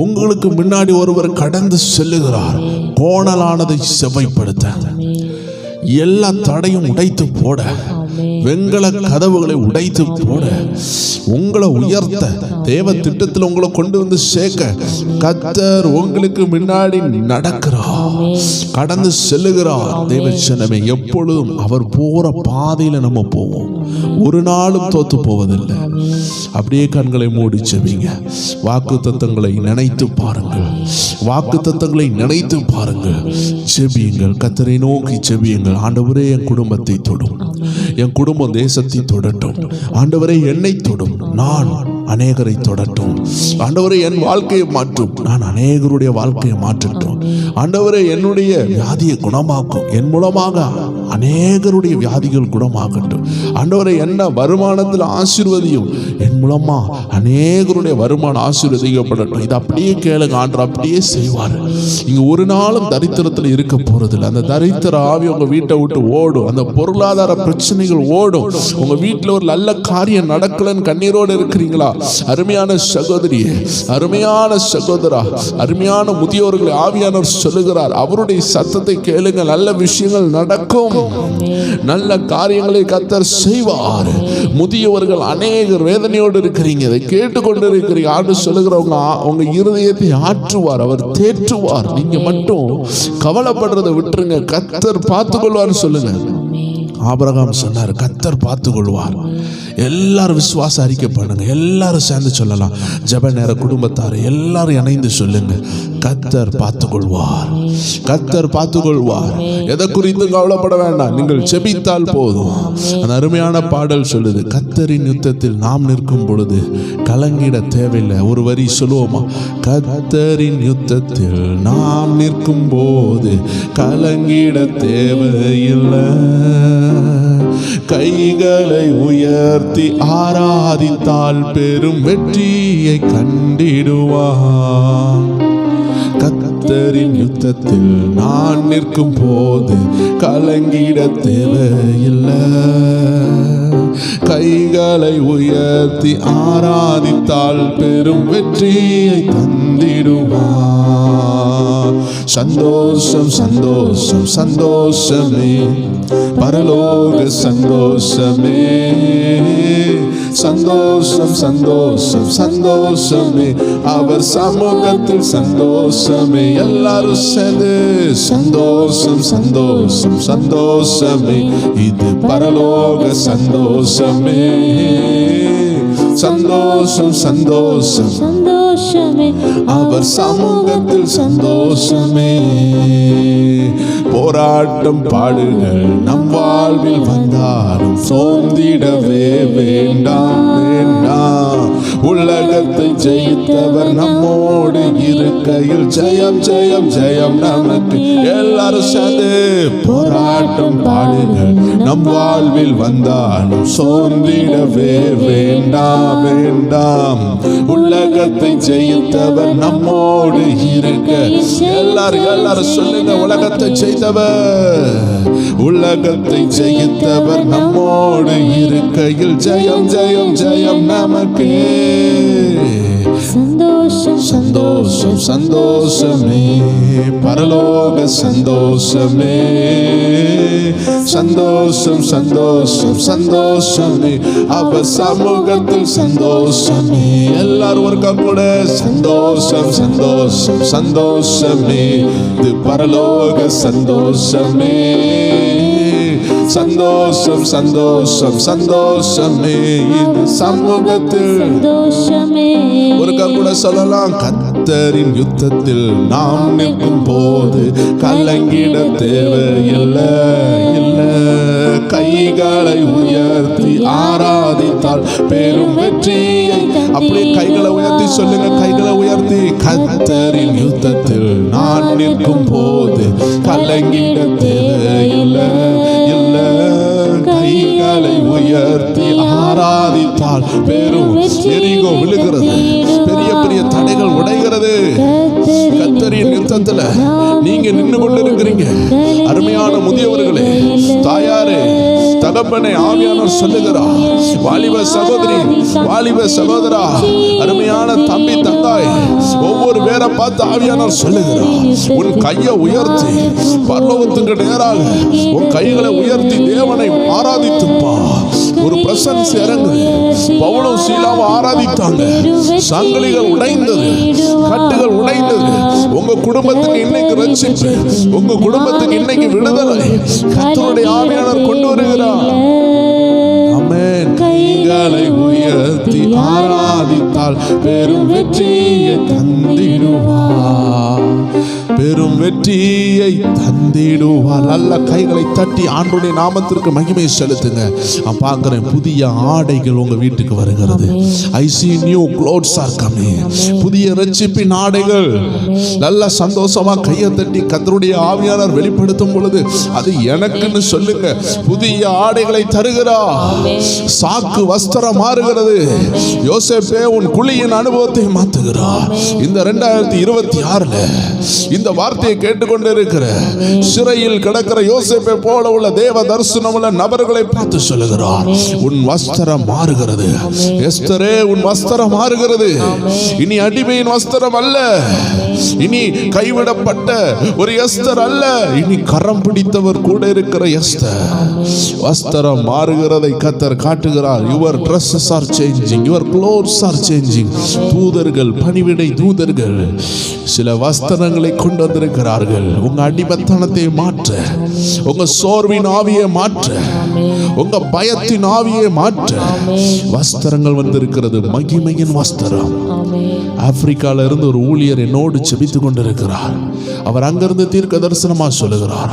உங்களுக்கு முன்னாடி ஒருவர் கடந்து செல்லுகிறார். கோணலானதை செவ்வைப்படுத்த, எல்லா தடையும் உடைத்து போட, வெண்கல கதவுகளை உடைத்து போட, உங்களை உயர்த்த, தேவ திட்டத்தில் உங்களை கொண்டு வந்து சேர்க்க கர்த்தர் உங்களுக்கு முன்னாடி நடக்கிறார், கடந்து செல்லுகிறார். தேவச்சனமே எப்பொழுதும் அவர் போற பாதையில நம்ம போவோம். ஒரு நாளும் தோத்து போவதில்லை. அப்படியே கண்களை மூடி செவிங்க. வாக்கு தத்தங்களை நினைத்து பாருங்கள். வாக்கு தத்தங்களை நினைத்து பாருங்கள். செபியுங்கள். கர்த்தரை நோக்கி செபியுங்கள். ஆண்டவரே என் குடும்பத்தை தொடும், என் குடும்பம் தேசத்தை தொடட்டும். ஆண்டவரே என்னை தொடும், நான் அநேகரை தொடட்டும். ஆண்டவரே என் வாழ்க்கையை மாற்றும், நான் அநேகருடைய வாழ்க்கையை மாற்றட்டும். ஆண்டவரே என்னுடைய வியாதியை குணமாக்கும், என் மூலமாக அநேகருடைய வியாதிகள் குணமாகட்டும். ஆண்டவரே என்ன வருமானத்தில் ஆசீர்வதியும், என் மூலமா அநேகருடைய வருமானம் ஆசீர்வதிக்கப்படட்டும். இது அப்படியே கேளுங்க. ஆண்டவர் அப்படியே செய்வார். நீங்க ஒரு நாளும் தரித்திரத்தில் இருக்க போறதில்லை. அந்த தரித்திர ஆவி உங்க வீட்டை விட்டு ஓடும். அந்த பொருளாதார பிரச்சனைகள் ஓடும். உங்க வீட்டில் ஒரு நல்ல காரியம் நடக்கலன்னு கண்ணீரோடு இருக்கிறீங்களா? அருமையான சகோதரியே, அருமையான சகோதரா, அருமையான முதியோர்களை ஆவியானவர் சொல்லுகிறார், அவருடைய சத்தத்தை கேளுங்க. நல்ல விஷயங்கள் நடக்கும். நல்ல காரியங்களை கர்த்தர் செய்வார். முதியவர்கள் அநேகர் வேதனையோடு இருக்கிறீங்க, இதை கேட்டுக்கொண்டு இருக்கிறீங்க. ஆண்டு சொல்லுகிறவங்க உங்க இருதயத்தை ஆற்றுவார், அவர் தேற்றுவார். நீங்க மட்டும் கவலைப்படுறதை விட்டுருங்க. கர்த்தர் பார்த்துக் கொள்வார் சொல்லுங்க. ஆபிரகாம் சொன்னார், கர்த்தர் பார்த்துக் கொள்வார். எல்லாரும் விசுவாச அறிக்கை பண்ணுங்க. எல்லாரும் சேர்ந்து சொல்லலாம். ஜெப நேர குடும்பத்தார் எல்லாரும் இணைந்து சொல்லுங்க, கர்த்தர் பார்த்துக் கொள்வார், கர்த்தர் பார்த்துக் கொள்வார். எதை குறித்து கவலைப்பட வேண்டாம், நீங்கள் செபித்தால் போதும். அந்த அருமையான பாடல் சொல்லுது, கர்த்தரின் யுத்தத்தில் நாம் நிற்கும் பொழுது கலங்கிட தேவையில்லை. ஒரு வரி சொல்லுவோமா? கர்த்தரின் யுத்தத்தில் நாம் நிற்கும் போது கலங்கிட தேவையில்லை. கைகளை உயர்த்தி ஆராதித்தால் பெரும் வெற்றியை கண்டிடுவான். கர்த்தரின் யுத்தத்தில் நான் நிற்கும் போது கலங்கிட தேவையில்லை. கைகளை உயர்த்தி ஆராதித்தால் பெரும் வெற்றியை தந்திடுவான். சந்தோஷம் சந்தோஷம் சந்தோஷமே, பரலோக சந்தோஷமே. சந்தோஷம் சந்தோஷம் சந்தோஷமே, அவர் சமூகத்தில் சந்தோஷமே. எல்லாரும் சேர்ந்து சந்தோஷம் சந்தோஷம் சந்தோஷமே, இது பரலோக சந்தோஷமே. சந்தோஷம் சந்தோஷம் சந்தோஷமே, அவர் சமூகத்தில் சந்தோஷமே. போராட்டம் பாடுகள் நம் வாழ்வில் வந்தாலும் சோர்ந்திடவே வேண்டாம் வேண்டாம். உலகத்தை ஜெயித்தவர் நம்மோடு இருக்கையில் ஜெயம் ஜெயம் ஜெயம் நமக்கு. எல்லாரும் சேர்ந்து போராட்டம் பாடுகள் நம் வாழ்வில் வந்தாலும் சோர்ந்திடவே வேண்டாம் வேண்டாம். உலகத்தை ஜெயித்தவர் நம்மோடு இருக்க. எல்லாரும் சொல்லுங்க, உலகத்தை ஜெயித்தவர், உலகத்தை ஜெயித்தவர் நம்மோடு இருக்கையில் ஜெயம் ஜெயம் ஜெயம் நமக்கு. சந்தோஷம் சந்தோஷம் சந்தோஷமே, பரலோக சந்தோஷமே, சந்தோஷம் சந்தோஷம் சந்தோஷமே, அவர் சமூகத்தில் சந்தோஷமே. எல்லாரும் ஒருக்கா கூட சந்தோஷம் சந்தோஷம் சந்தோஷமே, இது பரலோக சந்தோஷமே. சந்தோஷம் சந்தோஷம் சந்தோஷமே, இது சமூகத்தில் சந்தோஷமே. ஒருக்கா கூட சொல்லலாம். கர்த்தரின் யுத்தத்தில் நாம் நிற்கும் போது கலங்கிட தேவையில்லை இல்லை. கைகளை உயர்த்தி ஆராதித்தால் பெரும் வெற்றியை. அப்படியே கைகளை உயர்த்தி சொல்லுங்க, கைகளை உயர்த்தி. கர்த்தரின் யுத்தத்தில் நான் நிற்கும் போது கலங்கிட தேவையில்லை இல்லை. கைகளை உயர்த்தி ஆராதித்தால் பெரும் எரிகோ விழுகிறது, பெரிய பெரிய தடைகள் உடைகிறது. கர்த்தரின் யுத்தத்துல நீங்க நின்று கொண்டு இருக்கிறீங்க. அருமையான முதியவர்களே, தாயாரே, தகப்பனே, ஆவியானவர் சொல்லுகிறார். வாலிப சகோதரி, வாலிப சகோதரா, அருமையான தம்பி தங்காய், ஒவ்வொரு பேரை பார்த்து ஆவியானவர் சொல்லுகிறார். உன் கையை உயர்த்தி பரலோகத்துக்கு நேராக உன் கைகளை உயர்த்தி தேவனை ஆராதித்துப்பா. ஒரு பிரசன்ஸ் இறங்குது. பவுலும் சீலாவும் ஆராதித்தாங்க. சங்கிலிகள் உடைந்தது, கட்டுகள் உடைந்தது. உங்க குடும்பத்துக்கு இன்னைக்கு ரட்சிப்பு, உங்க குடும்பத்துக்கு இன்னைக்கு விடுதலை கர்த்தருடைய ஆவியானவர் கொண்டு வருகிறார். ஆமென். கைகளை உயர்த்தி ஆராதித்தால் பெரும் வெற்றியை தந்திடுவார், பெரும் வெற்றியை தந்திடுவார். நல்ல கைகளை தட்டி ஆண்டவருடைய நாமத்திற்கு மகிமை செலுத்துங்க. நான் பார்க்கிறேன், புதிய ஆடைகள் உங்க வீட்டுக்கு வருகிறது. I see new clothes are coming. புதிய ரட்சிப்பின் ஆடைகள். நல்ல சந்தோஷமா கையை தட்டி கர்த்தருடைய ஆவியானவர் வெளிப்படுத்தும் பொழுது அது எனக்குன்னு சொல்லுங்க. புதிய ஆடைகளை தருகிறார். சாக்கு வஸ்திரம் மாறுகிறது. யோசேப்பே, உன் குழியின் அனுபவத்தை மாத்துகிறார். இந்த 2026 இந்த வார்த்தையை கேட்டுக்கொண்டு இருக்கிற சிறையில் கிடக்கிற யோசேப்பை போல உள்ள தேவ தரிசனம் உள்ள நபர்களை பார்த்து சொல்லுகிறார், உன் வஸ்திரம் மாறுகிறது. எஸ்தரே, உன் வஸ்திரம் மாறுகிறது. இனி அடிமையின் வஸ்திரம் அல்ல, இனி கைவிடப்பட்ட ஒரு எஸ்தர் அல்ல, இனி கரம் பிடித்தவர் கூட இருக்கிற எஸ்தர். வஸ்திரம் மாறுகிறதை கர்த்தர் காட்டுகிறார். Your dresses R changing, your clothes R changing. தூதர்கள், பணிவிடை தூதர்கள் சில வஸ்திரங்களை கொண்டு வந்திருக்கிறார்கள். உங்க அடிமத்தனத்தை மாற்ற, உங்க சோர்வின் ஆவியை மாற்ற, உங்க பயத்தின் ஆவியை மாற்ற வஸ்திரங்கள் வந்திருக்கிறது. மகிமையின் வஸ்திரம். ஆப்பிரிக்கால இருந்து ஒரு ஊழியர் என்னோடு செபித்துக் கொண்டிருக்கிறார். அவர் அங்கிருந்து தீர்க்க தரிசனமா சொல்லுகிறார்,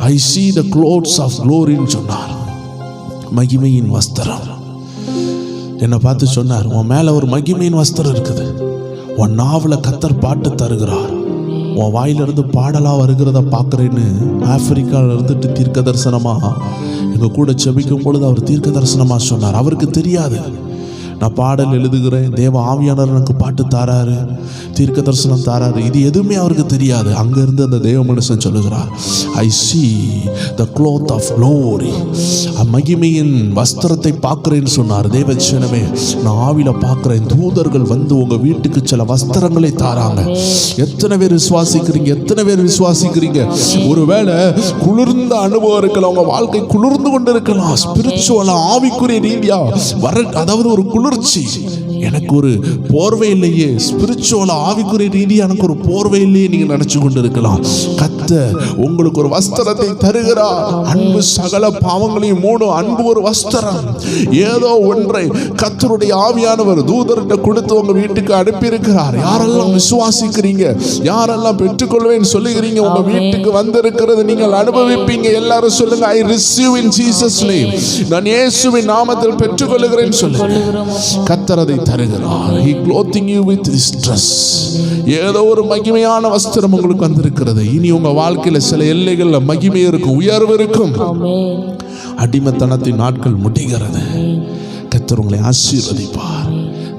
I see the clothes of glory ன்னு சொன்னார். மகிமையின் வஸ்திரம். என்னை பார்த்து சொன்னார், உன் மேல ஒரு மகிமையின் வஸ்திரம் இருக்குது. உன் நாவல கர்த்தர் பாட்டு தருகிறார். உன் வாயிலிருந்து பாடலா வருகிறத பார்க்குறேன்னு ஆப்பிரிக்கால இருந்துட்டு தீர்க்க தரிசனமா எங்க கூட செபிக்கும் பொழுது அவர் தீர்க்க தரிசனமா சொன்னார். அவருக்கு தெரியாது நான் பாடல் எழுதுகிறேன், தேவ ஆவியானவர் எனக்கு பாட்டு தாராரு, தீர்க்க தரிசனம் தாராரு, இது எதுவுமே அவருக்கு தெரியாது. அங்கிருந்து அந்த தேவ மனுஷன் சொல்லுகிறார், I see the cloth of glory. மகிமையின் வஸ்திரத்தை பார்க்கிறேன்னு சொன்னார். தேவச்சனமே, நான் ஆவில பார்க்கிறேன். தூதர்கள் வந்து உங்க வீட்டுக்கு சில வஸ்திரங்களை தாராங்க. எத்தனை பேர் விசுவாசிக்கிறீங்க? எத்தனை பேர் விசுவாசிக்கிறீங்க? ஒருவேளை குளிர்ந்த அனுபவம் இருக்கலாம், உங்க வாழ்க்கை குளிர்ந்து கொண்டு இருக்கலாம். ஸ்பிரிச்சுவலா, ஆவிக்குரிய ரீதியா அதாவது ஒரு குளிர்ச்சி. எனக்கு ஒரு போர்வை இல்லையே, ஸ்பிரிச்சுவல் ஆவிக்குரிய ரீதியா எனக்கு ஒரு போர்வை இல்லையே நீங்க நினைச்சு கொண்டு இருக்கலாம். கர்த்தர் உங்களுக்கு ஒரு வஸ்திரத்தை தருகிறார். அன்பு சகல பாவங்களையும் மூடும். அன்பு ஒரு வஸ்திரம். ஏதோ ஒன்றை கர்த்தருடைய ஆவியானவர் தூதர்கிட்ட கொடுத்து உங்க வீட்டுக்கு அனுப்பி இருக்கிறார். யாரெல்லாம் விசுவாசிக்கிறீங்க, யாரெல்லாம் பெற்றுக்கொள்வேன்னு சொல்லுகிறீங்க, உங்க வீட்டுக்கு வந்திருக்கிறது நீங்கள் அனுபவிப்பீங்க. எல்லாரும் சொல்லுங்க, I receive in Jesus name. நான் இயேசுவின் நாமத்தில் பெற்றுக்கொள்கிறேன்னு சொல்லுங்க. கர்த்தர் அதை தருகிறார். He clothing you with this dress. ஏதோ ஒரு மகிமையான வஸ்திரம் உங்களுக்கு வந்திருக்கிறது. இனி உங்க வாழ்க்கையில சில எல்லைகள்ல மகிமை இருக்கும், உயர்வு இருக்கும். அடிமைத்தனத்தின் நாட்கள் முடிகிறது. கர்த்தர் உங்களை ஆசீர்வதிப்பார்.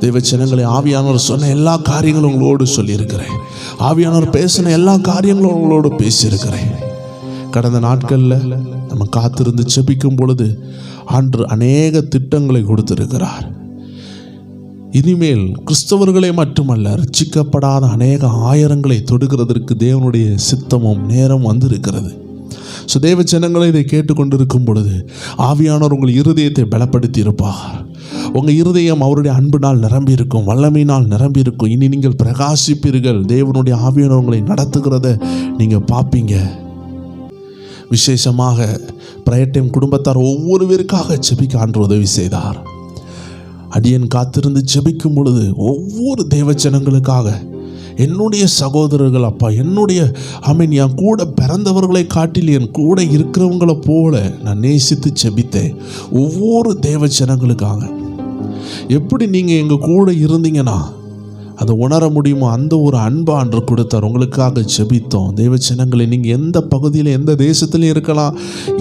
தேவ ஜனங்களே, ஆவியானவர் சொன்ன எல்லா காரியங்களும் உங்களோடு சொல்லியிருக்கிறேன். ஆவியானவர் பேசின எல்லா காரியங்களும் உங்களோடு பேசியிருக்கிறேன். கடந்த நாட்களில் நம்ம காத்திருந்து செபிக்கும் பொழுது ஆண்டு அநேக திட்டங்களை கொடுத்திருக்கிறார். இனிமேல் கிறிஸ்தவர்களை மட்டுமல்ல, ரட்சிக்கப்படாத அநேக ஆயிரங்களை தொடுகிறதற்கு தேவனுடைய சித்தமும் நேரம் வந்திருக்கிறது. ஸோ தேவ ஜனங்களை இதை கேட்டுக்கொண்டிருக்கும் பொழுது ஆவியானவர் உங்கள் இருதயத்தை பலப்படுத்தி இருப்பார். உங்கள் இருதயம் அவருடைய அன்பினால் நிரம்பி இருக்கும், வல்லமையினால் நிரம்பி இருக்கும். இனி நீங்கள் பிரகாசிப்பீர்கள். தேவனுடைய ஆவியானவர் உங்களை நடத்துகிறத நீங்கள் பார்ப்பீங்க. விசேஷமாக பிரயர் டைம் குடும்பத்தார் ஒவ்வொருவருக்காக ஜெபிக்க ஆண்டவர் உதவி செய்தார். அடியன் காத்திருந்து ஜெபிக்கும் பொழுது ஒவ்வொரு தேவ ஜனங்களுக்காக, என்னுடைய சகோதரர்கள், அப்பா, என்னுடைய என் கூட பிறந்தவர்களை காட்டில் என் கூட இருக்கிறவங்களை போல நான் நேசித்து ஜெபித்தேன். ஒவ்வொரு தேவ ஜனங்களுக்காக. எப்படி நீங்கள் எங்கள் கூட இருந்தீங்கன்னா அதை உணர முடியுமோ அந்த ஒரு அன்பை ஆண்டு கொடுத்தார். உங்களுக்காக ஜெபித்தோம். தேவ ஜனங்களை, நீங்கள் எந்த பகுதியில், எந்த தேசத்துலையும் இருக்கலாம்,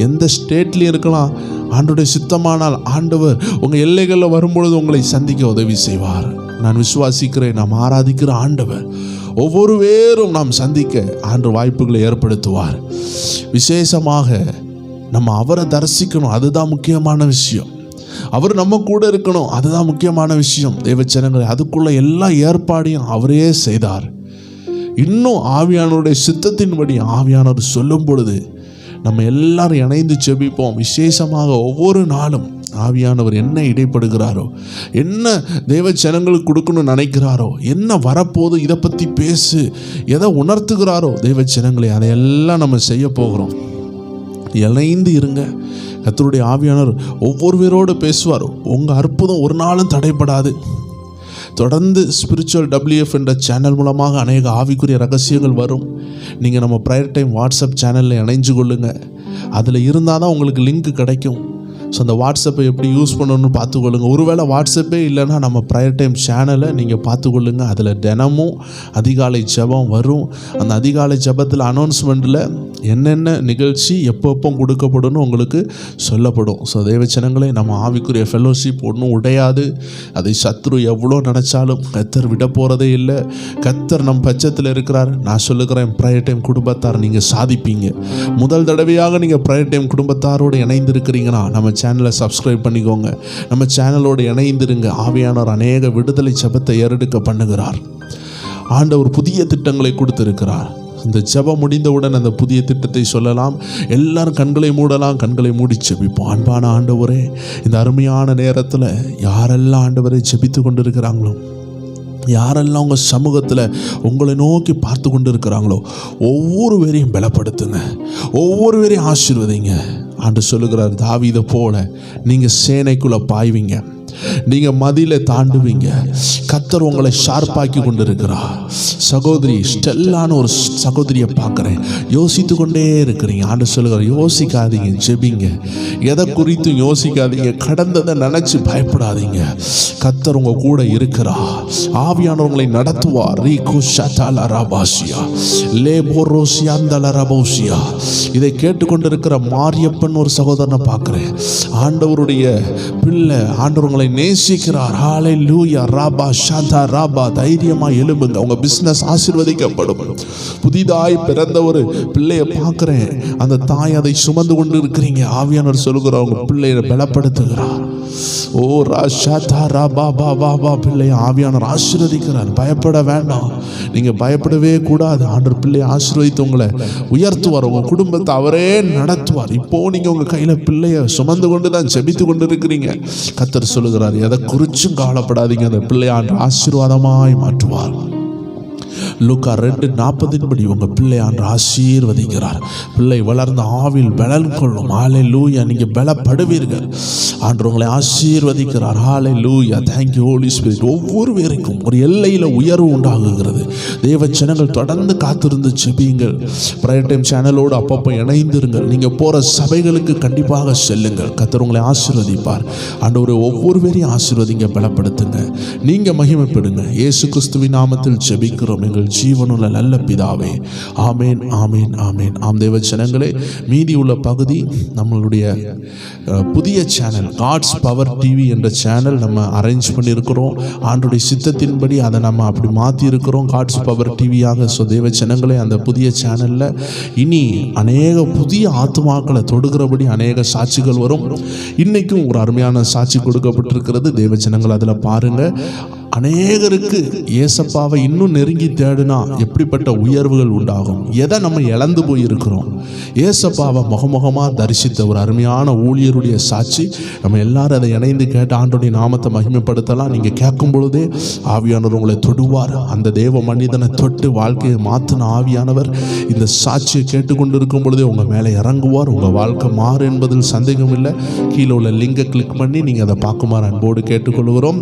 எந்த ஸ்டேட்லையும் இருக்கலாம். ஆண்டவருடைய சித்தமானால் ஆண்டவர் உங்கள் எல்லைகளில் வரும்பொழுது உங்களை சந்திக்க உதவி செய்வார். நான் விசுவாசிக்கிறேன். நாம் ஆராதிக்கிற ஆண்டவர் ஒவ்வொரு பேரும் நாம் சந்திக்க ஆண்டு வாய்ப்புகளை ஏற்படுத்துவார். விசேஷமாக நம்ம அவரை தரிசிக்கணும். அதுதான் முக்கியமான விஷயம். அவர் நம்ம கூட இருக்கணும். அதுதான் முக்கியமான விஷயம். தேவ ஜனங்களை, அதுக்குள்ள எல்லா ஏற்பாடையும் அவரே செய்தார். இன்னும் ஆவியானவருடைய சித்தத்தின்படி ஆவியானவர் சொல்லும் பொழுது நம்ம எல்லாரும் இணைந்து ஜெபிப்போம். விசேஷமாக ஒவ்வொரு நாளும் ஆவியானவர் என்ன இடைப்படுகிறாரோ, என்ன தேவ ஜனங்களுக்கு கொடுக்கணும்னு நினைக்கிறாரோ, என்ன வரப்போது இதை பற்றி பேசு, எதை உணர்த்துகிறாரோ தேவ ஜனங்களை, அதையெல்லாம் நம்ம செய்ய போகிறோம். இணைந்து இருங்க. கர்த்தருடைய ஆவியானவர் ஒவ்வொருவரோடு பேசுவார். உங்கள் அற்புதம் ஒரு நாளும் தடைப்படாது. தொடர்ந்து ஸ்பிரிச்சுவல் WF என்ற சேனல் மூலமாக அநேக ஆவிக்குரிய ரகசியங்கள் வரும். நீங்கள் நம்ம ப்ரேயர் டைம் வாட்ஸ்அப் சேனலில் இணைஞ்சு கொள்ளுங்கள். அதில் இருந்தால் தான் உங்களுக்கு லிங்க் கிடைக்கும். ஸோ அந்த வாட்ஸ்அப்பை எப்படி யூஸ் பண்ணணும்னு பார்த்துக்கொள்ளுங்கள். ஒருவேளை வாட்ஸ்அப்பே இல்லைன்னா நம்ம ப்ரேயர் டைம் சேனலை நீங்கள் பார்த்துக்கொள்ளுங்கள். அதில் தினமும் அதிகாலை ஜெபம் வரும். அந்த அதிகாலை ஜெபத்தில் அனௌன்ஸ்மெண்ட்டில் என்னென்ன நிகழ்ச்சி எப்பப்போ கொடுக்கப்படும் உங்களுக்கு சொல்லப்படும். ஸோ தேவச்சனங்களே, நம்ம ஆவிக்குரிய ஃபெல்லோஷிப் ஒன்றும் உடையாது. அதை சத்ரு எவ்வளோ நினச்சாலும் கர்த்தர் விட போகிறதே இல்லை. கர்த்தர் நம் பட்சத்தில் இருக்கிறார். நான் சொல்லுகிறேன், ப்ரேயர் டைம் குடும்பத்தார் நீங்கள் சாதிப்பீங்க. முதல் தடவையாக நீங்கள் ப்ரேயர் டைம் குடும்பத்தாரோடு இணைந்து இருக்கிறீங்கன்னா நம்ம சேனலை சப்ஸ்கிரைப் பண்ணிக்கோங்க. நம்ம சேனலோடு இணைந்திருங்க. ஆவியானவர் அநேக விடுதலை ஜெபத்தை ஏறெடுக்க பண்ணுகிறார். ஆண்டவர் புதிய திட்டங்களை கொடுத்திருக்கிறார். இந்த ஜெபம் முடிந்தவுடன் அந்த புதிய திட்டத்தை சொல்லலாம். எல்லாரும் கண்களை மூடலாம். கண்களை மூடி ஜெபிப்போம். அன்பான ஆண்டவரே, இந்த அருமையான நேரத்தில் யாரெல்லாம் ஆண்டவரை ஜெபித்து கொண்டு இருக்கிறாங்களோ, யாரெல்லாம் உங்கள் சமூகத்தில் உங்களை நோக்கி பார்த்து கொண்டு இருக்கிறாங்களோ, ஒவ்வொருவரையும் பலப்படுத்துங்க, ஒவ்வொருவரையும் ஆசீர்வதிங்க. ஆண்டு சொல்லுகிறார், தாவீதை போல நீங்கள் சேனைக்குள்ளே பாய்வீங்க, நீங்கள் மதிலை தாண்டுவீங்க. கர்த்தர் உங்களை ஷார்ப்பாக்கி கொண்டு இருக்கிறார். சகோதரி ஸ்டெல்லான ஒரு சகோதரியை பார்க்குறேன். யோசித்து கொண்டே இருக்கிறீங்க. ஆண்டு சொல்லுகிறார், யோசிக்காதீங்க, ஜெபிங்க. எதை குறித்தும் யோசிக்காதீங்க. கடந்ததை நினச்சி பயப்படாதீங்க. கர்த்தர் உங்கள் கூட இருக்கிறார். ஆவியானவர் உங்களை நடத்துவார். இதை கேட்டுக்கொண்டிருக்கிற மாரியப்பன் ஒரு சகோதரனை பார்க்குறேன். ஆண்டவருடைய பிள்ளை, ஆண்டவர் உங்களை நேசிக்கிறார். ஹல்லேலூயா. ராபா ஷாதா ராபா. தைரியமா எழும்புங்க. உங்க பிசினஸ் ஆசீர்வதிக்கப்படும். புதிதாய் பிறந்த ஒரு பிள்ளையை பார்க்கிறேன். அந்த தாய் அதை சுமந்து கொண்டு இருக்கிறீங்க. ஆவியானவர் சொல்லுகிறார், உங்க பிள்ளையை பலப்படுத்துகிறார். ஓ ராஷாதா ராபா பாபா பா. பிள்ளையை ஆவியானவர் ஆசீர்வதிக்கிறார். பயப்பட வேண்டாம். நீங்க பயப்படவே கூடாது. ஆண்டவர் பிள்ளையை ஆசீர்வதித்து உங்களை உயர்த்துவார். உங்க குடும்பத்தை அவரே நடத்துவார். இப்போ நீங்க உங்க கையில பிள்ளைய சுமந்து கொண்டு தான் ஜெபித்து கொண்டு இருக்கிறீங்க. கர்த்தர் சொல்லுகிறார், சொல்லுகிறார், எதை குறிச்சும் கவலைப்படாதீங்க, அந்த பிள்ளை ஆண்டவர் ஆசீர்வாதமாய் மாற்றுவார். லூக்கா 2:40 படி உங்கள் பிள்ளை ஆண்டவர் ஆசீர்வதிக்கிறார். பிள்ளை வளர்ந்த ஆவில் பலன் கொள்ளும். ஹல்லேலூயா. நீங்கள் பலப்படுவீர்கள். ஆண்டவர் உங்களை ஆசீர்வதிக்கிறார். ஹல்லேலூயா. Thank you Holy Spirit. ஒவ்வொரு பேருக்கும் ஒரு எல்லையில் உயர்வு உண்டாகுகிறது. தேவ ஜனங்கள் தொடர்ந்து காத்திருந்து செபியுங்கள். ப்ரேயர் டைம் சேனலோடு அப்பப்போ இணைந்திருங்கள். நீங்கள் போகிற சபைகளுக்கு கண்டிப்பாக செல்லுங்கள். கர்த்தர் உங்களை ஆசீர்வதிப்பார். ஆண்டவர் ஒவ்வொரு பேரையும் ஆசீர்வதிங்க, பலப்படுத்துங்க. நீங்கள் மகிமைப்படுங்க. இயேசு கிறிஸ்துவின் நாமத்தில் ஜெபிக்கிறோம் எங்கள் ஜீவனுள்ள நல்ல பிதாவே. ஆமேன், ஆமேன், ஆமேன். ஆம் தேவ ஜனங்களே, மீதி உள்ள பகுதி நம்மளுடைய புதிய சேனல் காட்ஸ் பவர் டிவி என்ற சேனல் நம்ம அரேஞ்ச் பண்ணியிருக்கிறோம். ஆண்டுடைய சித்தத்தின்படி அதை நம்ம அப்படி மாற்றி இருக்கிறோம், காட்ஸ் பவர் டிவியாக. ஸோ தேவ ஜனங்களே, அந்த புதிய சேனலில் இனி அநேக புதிய ஆத்மாக்களை தொடுகிறபடி அநேக சாட்சிகள் வரும். இன்றைக்கும் ஒரு அருமையான சாட்சி கொடுக்கப்பட்டிருக்கிறது. தேவ ஜனங்கள் அதில் பாருங்கள். அநேகருக்கு ஏசப்பாவை இன்னும் நெருங்கி தேடினா எப்படிப்பட்ட உயர்வுகள் உண்டாகும். எதை நம்ம இழந்து போயிருக்கிறோம். ஏசப்பாவை முகமுகமாக தரிசித்த ஒரு அருமையான ஊழியருடைய சாட்சி. நம்ம எல்லாரும் அதை இணைந்து கேட்டு ஆண்டோடைய நாமத்தை மகிமைப்படுத்தலாம். நீங்கள் கேட்கும் பொழுதே ஆவியானவர் உங்களை தொடுவார். அந்த தேவ மனிதனை தொட்டு வாழ்க்கையை மாற்றின ஆவியானவர் இந்த சாட்சியை கேட்டுக்கொண்டு இருக்கும் பொழுதே உங்கள் மேலே இறங்குவார். உங்கள் வாழ்க்கை மாறு என்பதில் சந்தேகம் இல்லை. கீழே உள்ள லிங்கை கிளிக் பண்ணி நீங்கள் அதை பார்க்குமாறு அன்போடு கேட்டுக்கொள்கிறோம்.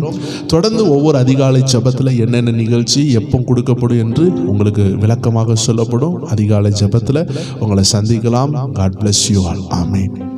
தொடர்ந்து ஒவ்வொரு அதிகாலை ஜெபத்தில் என்னென்ன நிகழ்ச்சி எப்போ கொடுக்கப்படும் என்று உங்களுக்கு விளக்கமாக சொல்லப்படும். அதிகாலை ஜெபத்தில் உங்களை சந்திக்கலாம். God bless you all. Amen.